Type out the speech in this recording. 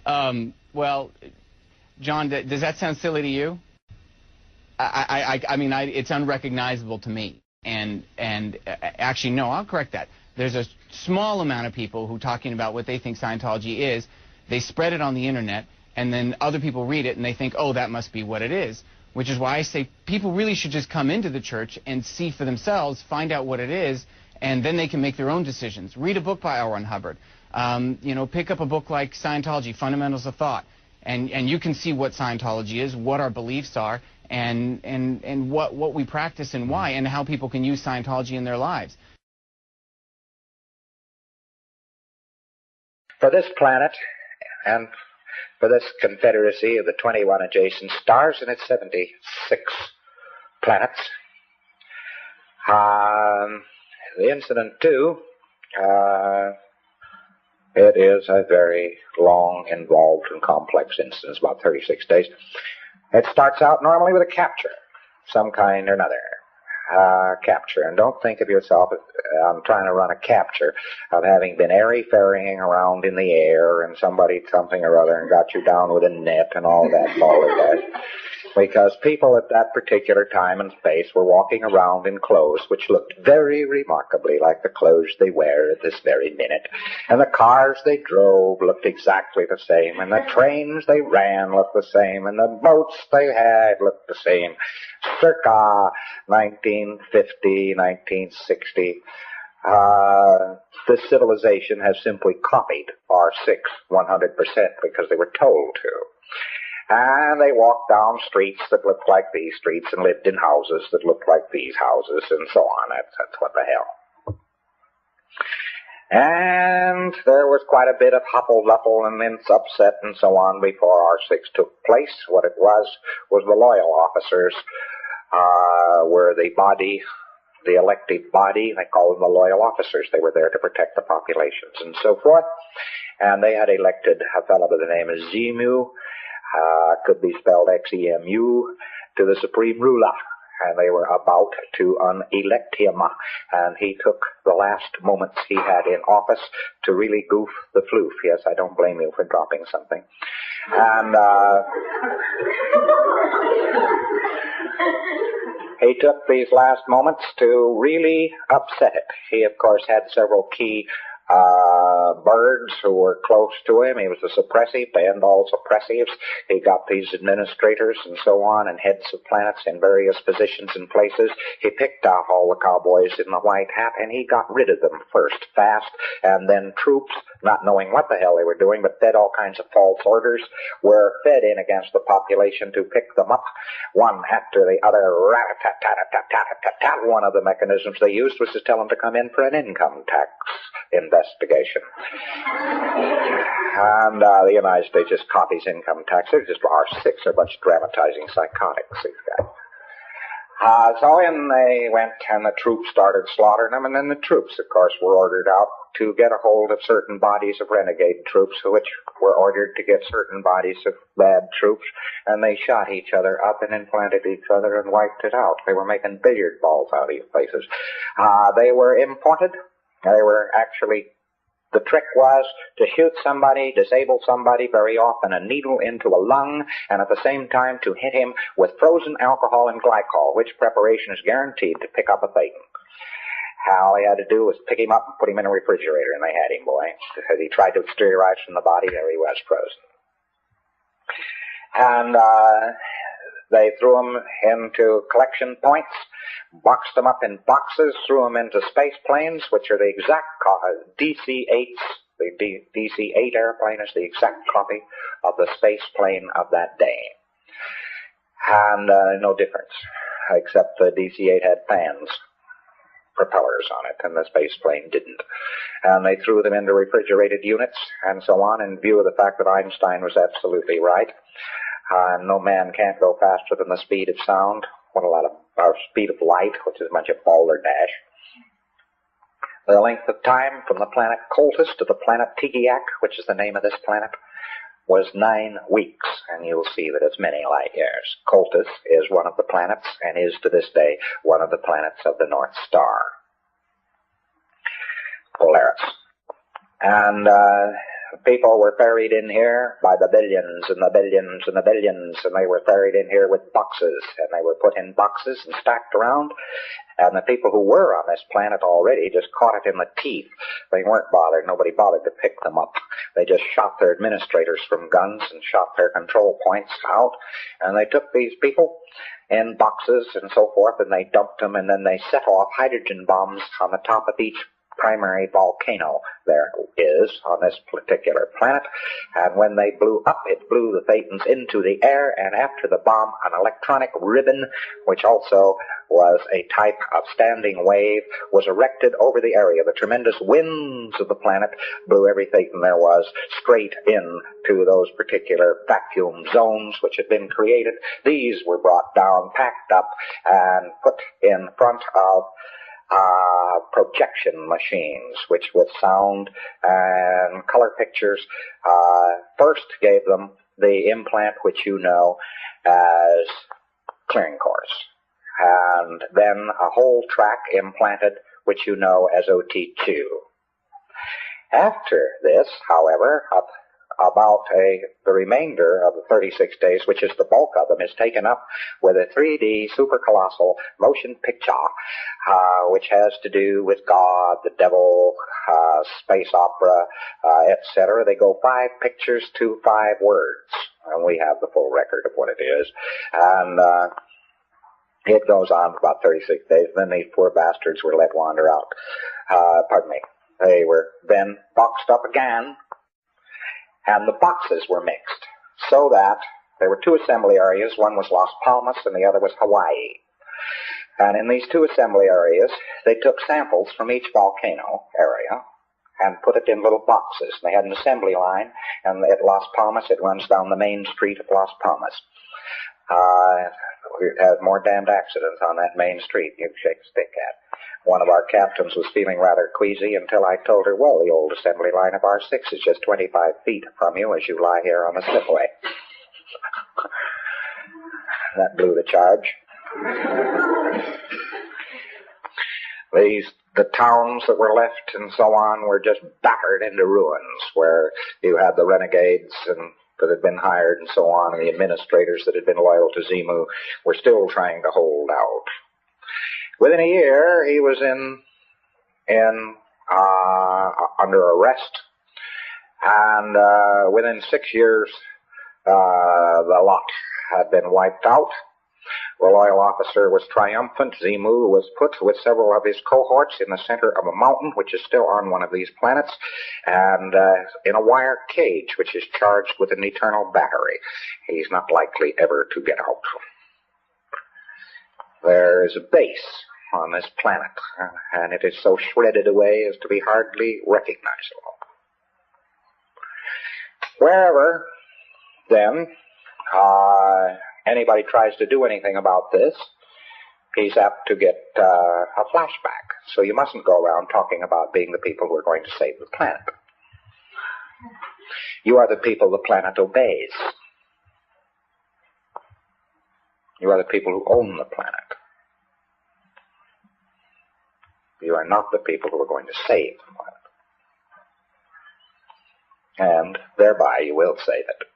Well, John, does that sound silly to you? I mean, it's unrecognizable to me. And actually, no, I'll correct that. There's a small amount of people who are talking about what they think Scientology is. They spread it on the internet, and then other people read it, and they think, oh, that must be what it is. Which is why I say people really should just come into the church and see for themselves, find out what it is, and then they can make their own decisions. Read a book by L. Ron Hubbard. Pick up a book like Scientology, Fundamentals of Thought, and you can see what Scientology is, what our beliefs are, and what we practice and why, and how people can use Scientology in their lives. For this planet, and for this confederacy of the 21 adjacent stars and its 76 planets, the incident, too, it is a very long, involved, and complex incident. It's about 36 days. It starts out normally with a capture, some kind or another. Capture. And don't think of yourself as I'm trying to run a capture of having been airy-fairying around in the air and somebody something or other and got you down with a net and all that balderdash. Because people at that particular time and space were walking around in clothes which looked very remarkably like the clothes they wear at this very minute. And the cars they drove looked exactly the same, and the trains they ran looked the same, and the boats they had looked the same. Circa 1950, 1960, this civilization has simply copied our 6 100% because they were told to. And they walked down streets that looked like these streets and lived in houses that looked like these houses and so on. That's what the hell. And there was quite a bit of huffle-luffle and upset and so on before our 6 took place. What it was the loyal officers were the body, the elected body. They called them the loyal officers. They were there to protect the populations and so forth. And they had elected a fellow by the name of Xenu, could be spelled X-E-M-U, to the supreme ruler. And they were about to unelect him. And he took the last moments he had in office to really goof the floof. Yes, I don't blame you for dropping something. And he took these last moments to really upset it. He, of course, had several key birds who were close to him. He was a suppressive, banned all suppressives. He got these administrators and so on and heads of planets in various positions and places. He picked out all the cowboys in the white hat, and he got rid of them first, fast, and then troops, not knowing what the hell they were doing, but fed all kinds of false orders, were fed in against the population to pick them up, one after the other. Rat-a-tat-tat-tat-tat-tat-tat. One of the mechanisms they used was to tell them to come in for an income tax investigation. And the United States just copies income tax. They're just our 6 are a bunch of dramatizing psychotics, these guys. So in they went, and the troops started slaughtering them, and then the troops, of course, were ordered out to get a hold of certain bodies of renegade troops, which were ordered to get certain bodies of bad troops, and they shot each other up and implanted each other and wiped it out. They were making billiard balls out of these places. They were imported. They were actually, the trick was to shoot somebody, disable somebody, very often a needle into a lung, and at the same time to hit him with frozen alcohol and glycol, which preparation is guaranteed to pick up a Thetan. All he had to do was pick him up and put him in a refrigerator, and they had him, boy. As he tried to exteriorize from the body, there he was, frozen. And they threw him into collection points, boxed them up in boxes, threw them into space planes, which are the exact DC-8s. The DC-8 airplane is the exact copy of the space plane of that day. And no difference, except the DC-8 had fans, propellers on it, and the space plane didn't. And they threw them into refrigerated units and so on, in view of the fact that Einstein was absolutely right. No man can't go faster than the speed of sound, or speed of light, which is a bunch of balderdash. The length of time from the planet Coltis to the planet Tigiak, which is the name of this planet, was 9 weeks, and you'll see that it's many light years. Coltis is one of the planets, and is to this day one of the planets of the North Star, Polaris. And People were ferried in here by the billions and the billions and the billions, and they were ferried in here with boxes, and they were put in boxes and stacked around. And the people who were on this planet already just caught it in the teeth. They weren't bothered. Nobody bothered to pick them up. They just shot their administrators from guns and shot their control points out. And they took these people in boxes and so forth, and they dumped them, and then they set off hydrogen bombs on the top of each primary volcano there is on this particular planet. And when they blew up, it blew the Thetans into the air, and after the bomb, an electronic ribbon, which also was a type of standing wave, was erected over the area. The tremendous winds of the planet blew every Thetan there was straight into those particular vacuum zones which had been created. These were brought down, packed up, and put in front of projection machines, which with sound and color pictures first gave them the implant which you know as clearing course, and then a whole track implanted which you know as OT2. After this, however, about the remainder of the 36 days, which is the bulk of them, is taken up with a 3D supercolossal motion picture, which has to do with God, the devil, space opera, etc. They go 5 pictures to 5 words, and we have the full record of what it is. And it goes on for about 36 days. Then these poor bastards were let wander out. They were then boxed up again, and the boxes were mixed, so that there were 2 assembly areas. One was Las Palmas and the other was Hawaii. And in these 2 assembly areas, they took samples from each volcano area and put it in little boxes. They had an assembly line, and at Las Palmas, it runs down the main street of Las Palmas. We've had more damned accidents on that main street you'd shake a stick at. One of our captains was feeling rather queasy until I told her, well, the old assembly line of R6 is just 25 feet from you as you lie here on the slipway. That blew the charge. The towns that were left and so on were just battered into ruins, where you had the renegades that had been hired and so on, and the administrators that had been loyal to Zemu were still trying to hold out. Within a year, he was under arrest, and within 6 years, the lot had been wiped out. The loyal officer was triumphant. Zemu was put with several of his cohorts in the center of a mountain, which is still on one of these planets, and in a wire cage, which is charged with an eternal battery. He's not likely ever to get out. There is a base on this planet, and it is so shredded away as to be hardly recognizable. Wherever, then, anybody tries to do anything about this, he's apt to get a flashback. So you mustn't go around talking about being the people who are going to save the planet. You are the people the planet obeys. You are the people who own the planet. You are not the people who are going to save the planet. And thereby you will save it.